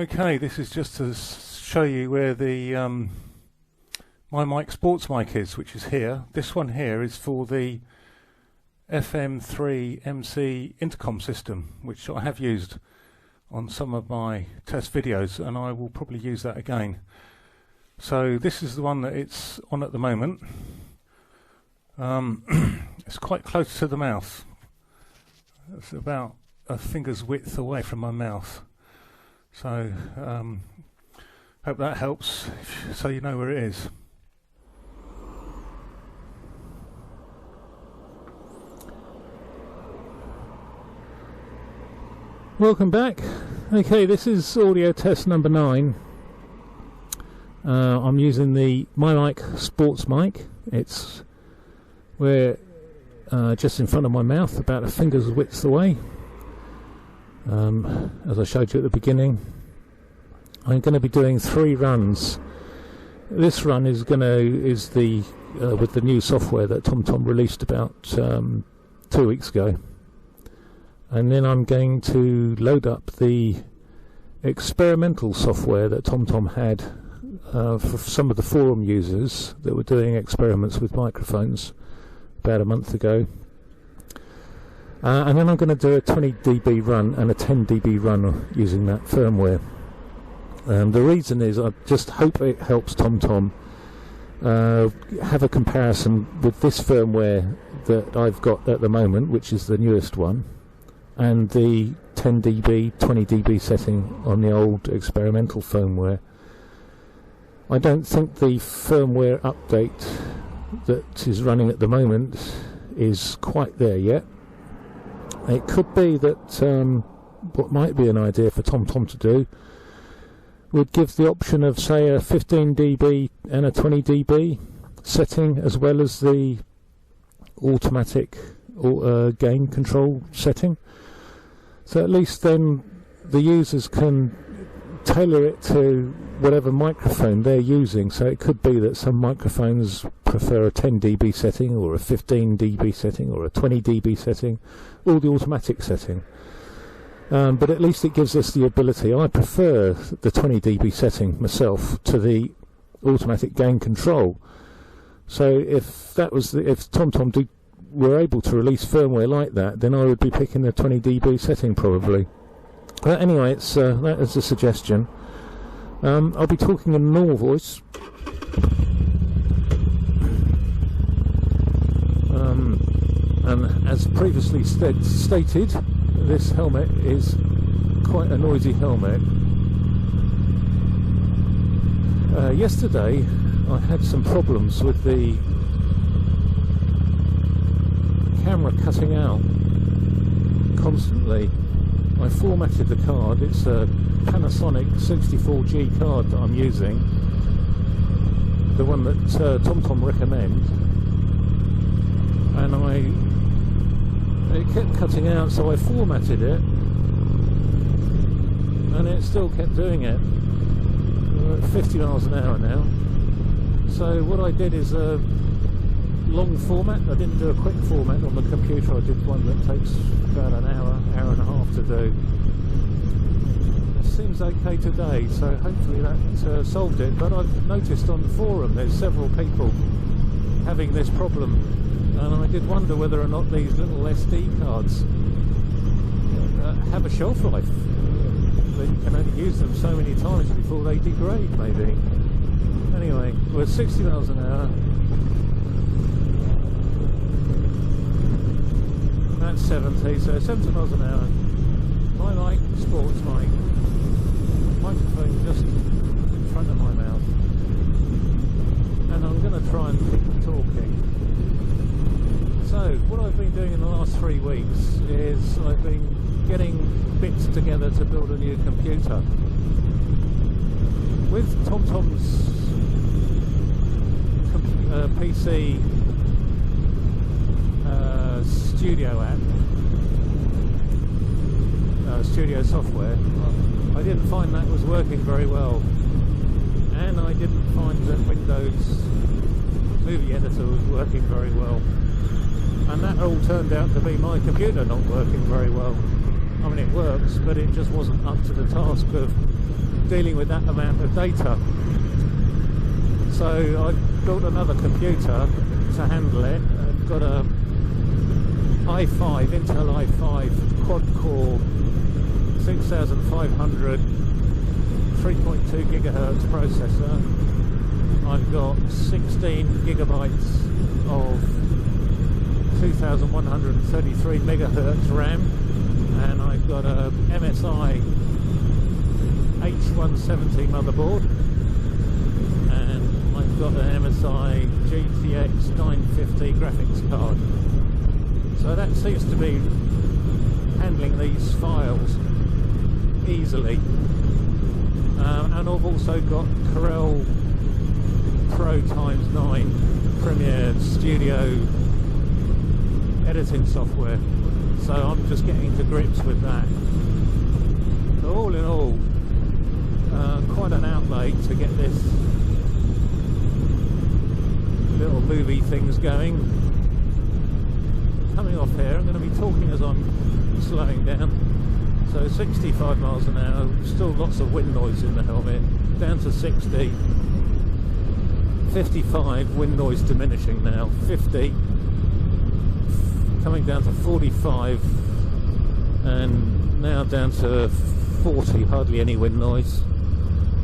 Okay, this is just to show you where the Mymyk Sportsmyk is, which is here. This one here is for the FM3 MC intercom system, which I have used on some of my test videos, and I will probably use that again. So this is the one that it's on at the moment. It's quite close to the mouth. It's about a finger's width away from my mouth. So hope that helps, so you know where it is. Welcome back. Okay, this is audio test number 9. I'm using the Mymyk Sportsmyk. It's just in front of my mouth, about a finger's width away. As I showed you at the beginning, I'm going to be doing 3 runs. This run is with the new software that TomTom released about 2 weeks ago, and then I'm going to load up the experimental software that TomTom had for some of the forum users that were doing experiments with microphones about a month ago. And then I'm going to do a 20 dB run and a 10 dB run using that firmware. The reason is I just hope it helps TomTom have a comparison with this firmware that I've got at the moment, which is the newest one, and the 10 dB, 20 dB setting on the old experimental firmware. I don't think the firmware update that is running at the moment is quite there yet. It could be that what might be an idea for TomTom to do would give the option of, say, a 15 dB and a 20 dB setting, as well as the automatic gain control setting. So at least then the users can tailor it to whatever microphone they're using. So it could be that some microphones prefer a 10 dB setting, or a 15 dB setting, or a 20 dB setting, or the automatic setting. But at least it gives us the ability. I prefer the 20 dB setting myself to the automatic gain control. So if TomTom were able to release firmware like that, then I would be picking the 20 dB setting probably. But anyway, that is a suggestion. I'll be talking in normal voice. And as previously stated, this helmet is quite a noisy helmet. Yesterday I had some problems with the camera cutting out constantly. I formatted the card. It's a Panasonic 64G card that I'm using, the one that TomTom recommend, and it kept cutting out, so I formatted it, and it still kept doing it. We're at 50 miles an hour now. So what I did is a long format. I didn't do a quick format on the computer. I did one that takes about an hour and a half to do. It seems okay today, so hopefully that solved it. But I've noticed on the forum there's several people having this problem, and I did wonder whether or not these little SD cards have a shelf life. That you can only use them so many times before they degrade, maybe. Anyway, we're at 60 miles an hour. That's 70, so 70 miles an hour. Mymyk Sportsmyk. Microphone just in front of my mouth. And I'm going to try and keep talking. So, what I've been doing in the last 3 weeks is I've been getting bits together to build a new computer. With TomTom's PC studio app, studio software, I didn't find that was working very well, and I didn't find that Windows Movie Editor was working very well, and that all turned out to be my computer not working very well. I mean, it works, but it just wasn't up to the task of dealing with that amount of data. So I've built another computer to handle it. I've got a Intel i5 quad-core 6500 3.2 gigahertz processor. I've got 16 gigabytes of 2133 megahertz RAM, and I've got a MSI H170 motherboard, and I've got an MSI GTX 950 graphics card. So that seems to be handling these files easily. And I've also got Corel Pro x9 Premiere Studio editing software, so I'm just getting to grips with that. So all in all, quite an outlay to get this little movie things going. Coming off here, I'm going to be talking as I'm slowing down. So 65 miles an hour, still lots of wind noise in the helmet, down to 60, 55, wind noise diminishing now, 50, coming down to 45, and now down to 40, hardly any wind noise,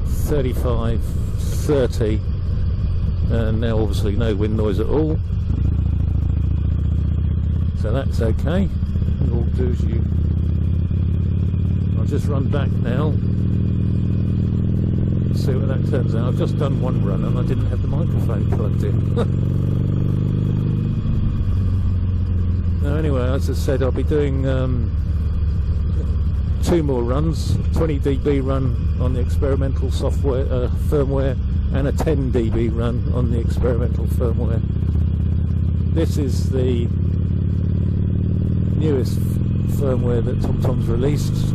35, 30, and now obviously no wind noise at all, so that's okay. It all do as you. I'll just run back now, see what that turns out. I've just done one run and I didn't have the microphone plugged in. Now anyway, as I said, I'll be doing 2 more runs, 20 dB run on the experimental software firmware, and a 10 dB run on the experimental firmware. This is the newest firmware that TomTom's released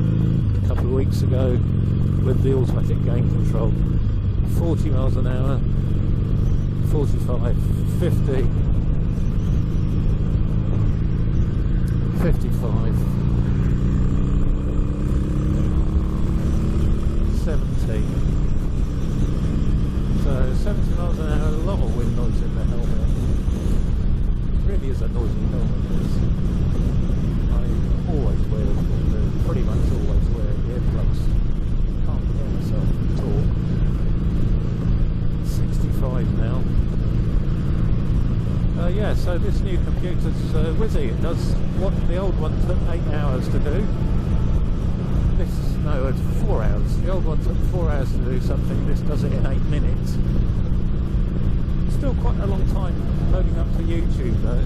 a couple of weeks ago with the automatic gain control. 40 miles an hour, 45, 50, 55, 70. So 70 miles an hour, a lot of wind noise in the helmet. It really is a noisy helmet, this. I always wear, pretty much always wear earplugs. Can't hear myself talk. 65 now. Yeah, so this new computer's whizzy. It does what the old one took 8 hours to do. No, it's 4 hours. The old one took 4 hours to do something. This does it in 8 minutes. Still quite a long time loading up to YouTube though.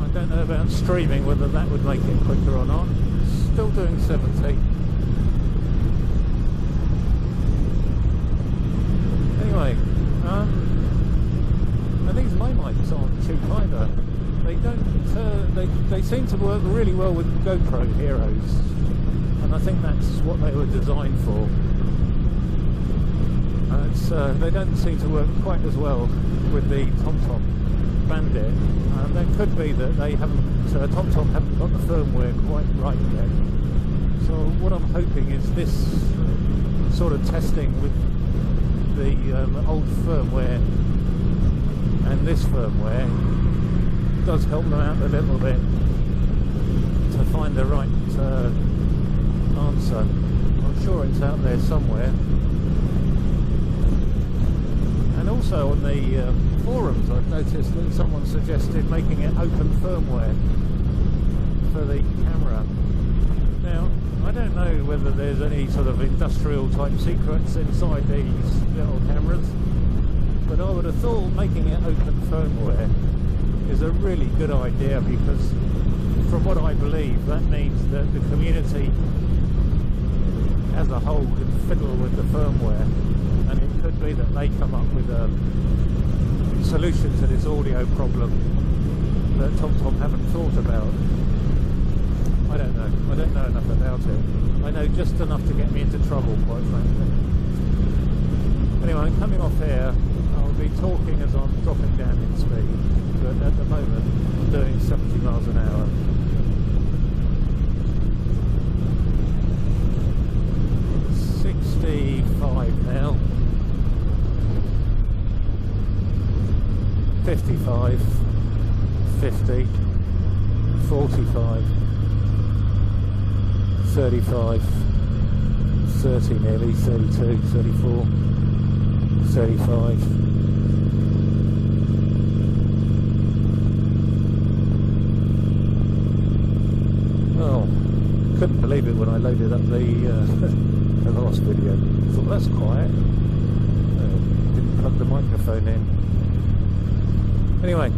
I don't know about streaming, whether that would make it quicker or not. Still doing 70. Anyway, and these Mymyks aren't cheap either. They don't. They seem to work really well with GoPro Heroes, and I think that's what they were designed for. They don't seem to work quite as well with the TomTom Bandit. That could be that they haven't, TomTom haven't got the firmware quite right yet. So what I'm hoping is this sort of testing with the old firmware and this firmware does help them out a little bit to find the right answer. I'm sure it's out there somewhere. And also on the forums I've noticed that someone suggested making it open firmware for the camera. Now, I don't know whether there's any sort of industrial type secrets inside these little cameras, but I would have thought making it open firmware is a really good idea, because from what I believe that means that the community as a whole can fiddle with the firmware, and it could be that they come up with a solution to this audio problem that TomTom haven't thought about. I don't know enough about it. I know just enough to get me into trouble, quite frankly. Anyway, I'm coming off here. I'll be talking as I'm dropping down in speed, but at the moment I'm doing 70 miles an hour. 60, 55, 50, 45, 35, 30 nearly, 32, 34, 35. Oh, couldn't believe it when I loaded up the last video. I thought, that's quiet. Didn't plug the microphone in. Anyway,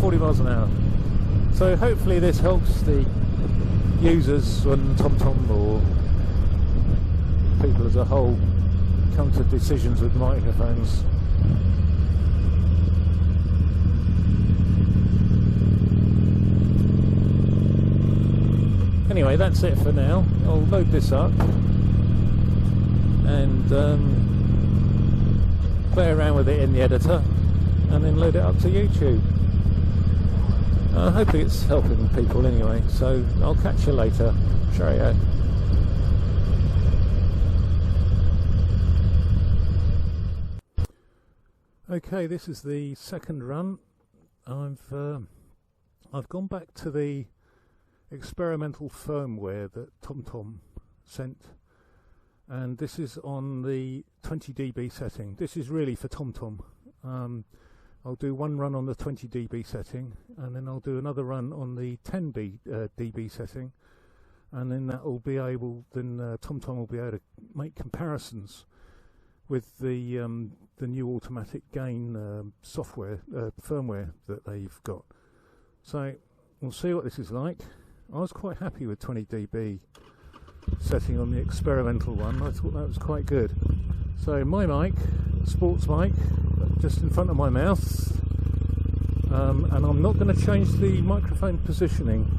40 miles an hour. So hopefully this helps the users on TomTom or people as a whole come to decisions with microphones. Anyway, that's it for now. I'll load this up and play around with it in the editor and then load it up to YouTube. Hopefully it's helping people anyway, so I'll catch you later. Cheerio. Okay, this is the second run. I've gone back to the experimental firmware that TomTom sent, and this is on the 20 dB setting. This is really for TomTom. I'll do one run on the 20 dB setting, and then I'll do another run on the 10 dB setting, and then that will be able, then TomTom will be able to make comparisons with the new automatic gain software, firmware that they've got. So we'll see what this is like. I was quite happy with 20 dB setting on the experimental one. I thought that was quite good. So Mymyk Sportsmyk just in front of my mouth, and I'm not going to change the microphone positioning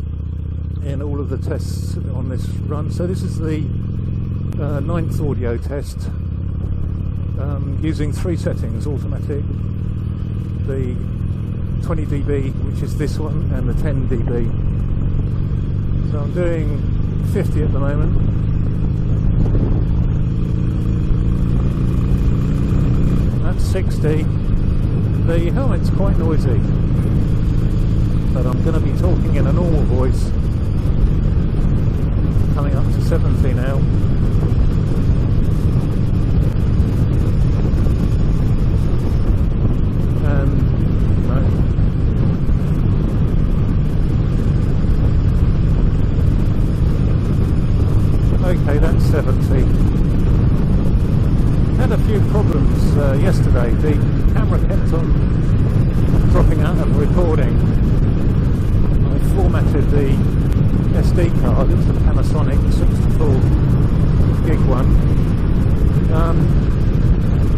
in all of the tests on this run. So this is the 9th audio test, using 3 settings: automatic, the 20 dB, which is this one, and the 10 dB. So I'm doing 50 at the moment. That's 60. The helmet's quite noisy, but I'm going to be talking in a normal voice. Coming up to 70 now. And okay, that's 70. Had a few problems yesterday. The camera kept on dropping out of recording. I formatted the SD card. It's a Panasonic 64 gig one.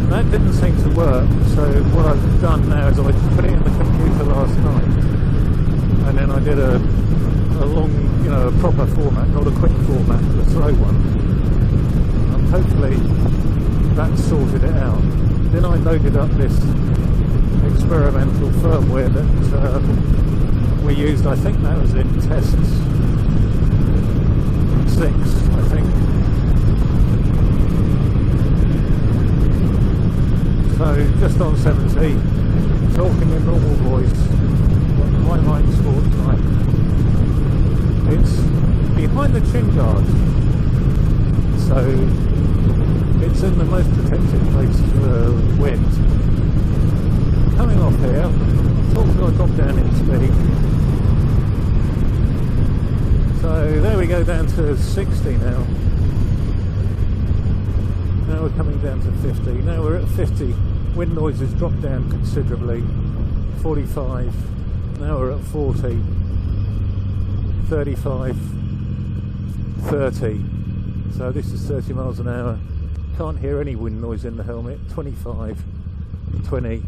That didn't seem to work, so what I've done now is I put it in the computer last night, and then I did a long, a proper format, not a quick format, a slow one, and hopefully that sorted it out. Then I loaded up this experimental firmware that we used. I think that was in test 6, I think. So just on 70, talking in normal voice, Mymyk Sportsmyk. It's behind the chin guard, so it's in the most protected place for wind. Coming off here, hopefully I drop down in speed. So there we go, down to 60 now. Now we're coming down to 50. Now we're at 50. Wind noise has dropped down considerably. 45. Now we're at 40. 35. 30. So this is 30 miles an hour. Can't hear any wind noise in the helmet. 25. 20.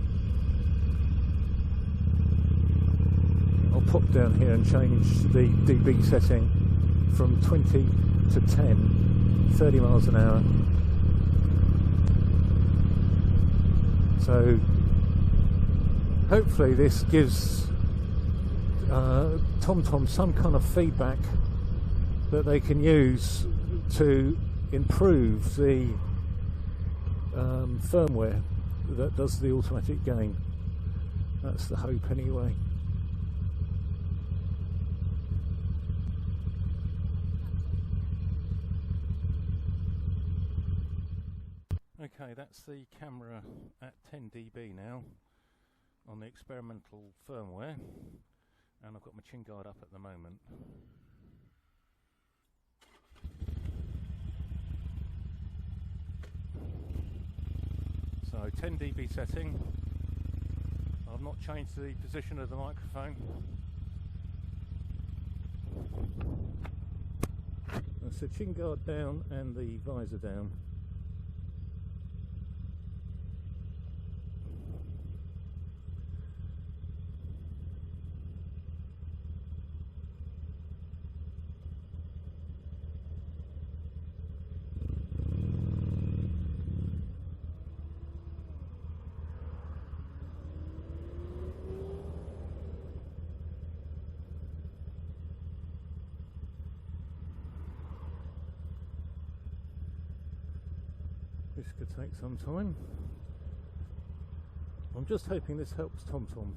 I'll pop down here and change the dB setting from 20 to 10. 30 miles an hour. So hopefully this gives TomTom some kind of feedback that they can use to improve the firmware that does the automatic gain. That's the hope anyway. Okay, that's the camera at 10 dB now on the experimental firmware, and I've got my chin guard up at the moment. So 10 dB setting. I've not changed the position of the microphone. That's the chin guard down and the visor down. This could take some time. I'm just hoping this helps TomTom.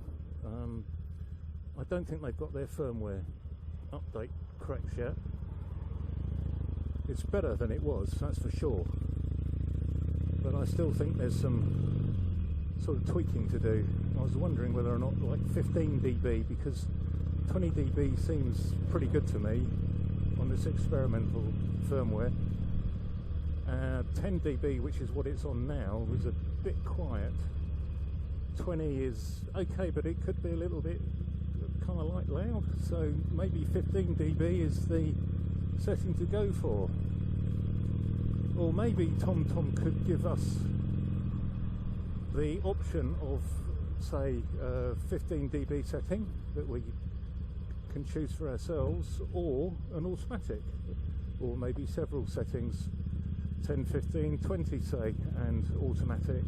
I don't think they've got their firmware update correct yet. It's better than it was, that's for sure. But I still think there's some sort of tweaking to do. I was wondering whether or not like 15 dB, because 20 dB seems pretty good to me on this experimental firmware. 10 dB, which is what it's on now, is a bit quiet. 20 is okay, but it could be a little bit kind of like loud, so maybe 15 dB is the setting to go for. Or maybe TomTom could give us the option of, say, 15 dB setting that we can choose for ourselves, or an automatic, or maybe several settings, 10, 15, 20 say, and automatic.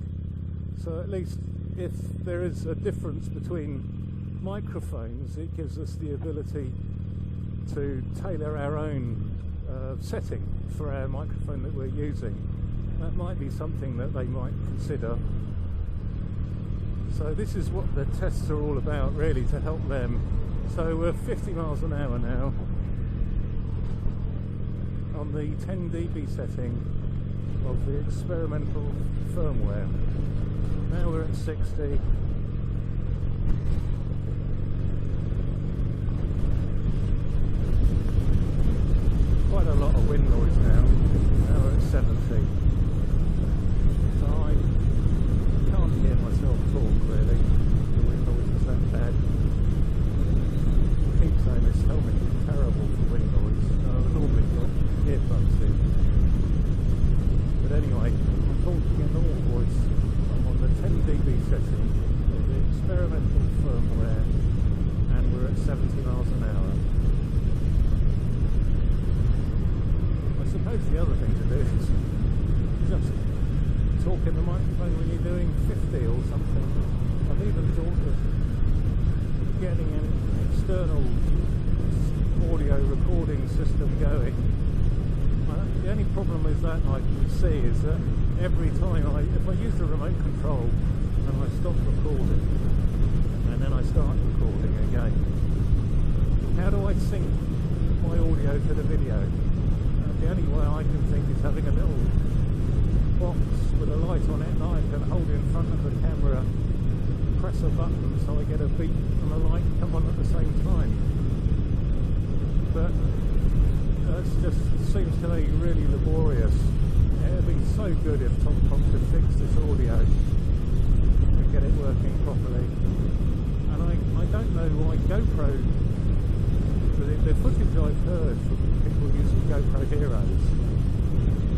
So at least if there is a difference between microphones, it gives us the ability to tailor our own setting for our microphone that we're using. That might be something that they might consider. So this is what the tests are all about, really, to help them. So we're 50 miles an hour now on the 10 dB setting of the experimental firmware. Now we're at 60. Quite a lot of wind noise now. Now we're at 70. So I can't hear myself talk really. The wind noise is that bad. I keep saying this helmet is terrible for wind noise. I've normally got earplugs in. But anyway, I'm talking in normal voice. I'm on the 10 dB setting of the experimental firmware, and we're at 70 miles an hour. I suppose the other thing to do is just talk in the microphone when you're doing 50 or something. I've even thought of getting an external audio recording system going. The only problem with that I can see is that every time if I use the remote control and I stop recording and then I start recording again, how do I sync my audio to the video? The only way I can think is having a little box with a light on it, and I can hold in front of the camera, press a button so I get a beep and a light come on at the same time. But that just seems to me really laborious. It would be so good if TomTom could fix this audio and get it working properly. And I don't know why GoPro, the footage I've heard from people using GoPro Heroes,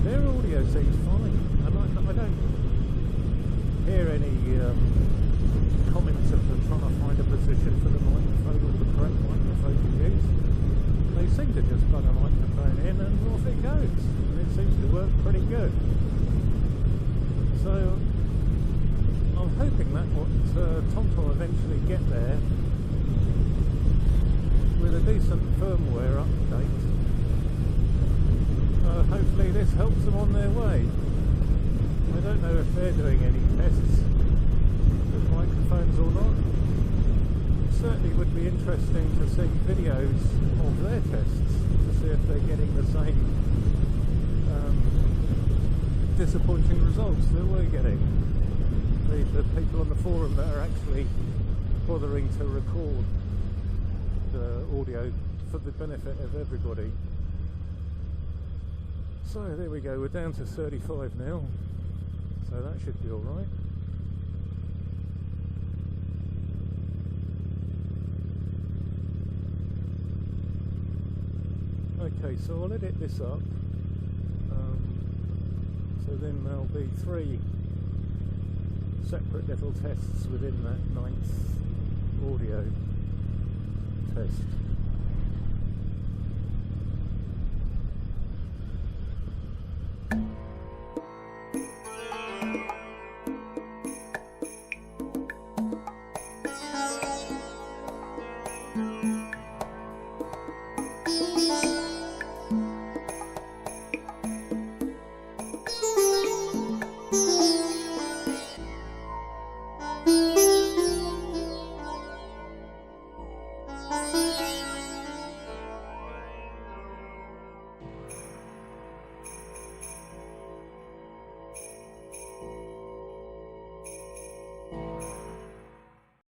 their audio seems fine, and I don't hear any comments of them trying to find a position for the microphone or the correct microphone to use. They seem to just plug a microphone in and off it goes, and it seems to work pretty good. So I'm hoping that what TomTom eventually get there with a decent firmware update. Hopefully this helps them on their way. I don't know if they're doing any tests with microphones or not. certainly would be interesting to see videos of their tests to see if they're getting the same disappointing results that we're getting. The people on the forum that are actually bothering to record the audio for the benefit of everybody. So there we go, we're down to 35 now, so that should be alright. Okay, so I'll edit this up, so then there'll be 3 separate little tests within that 9th audio test.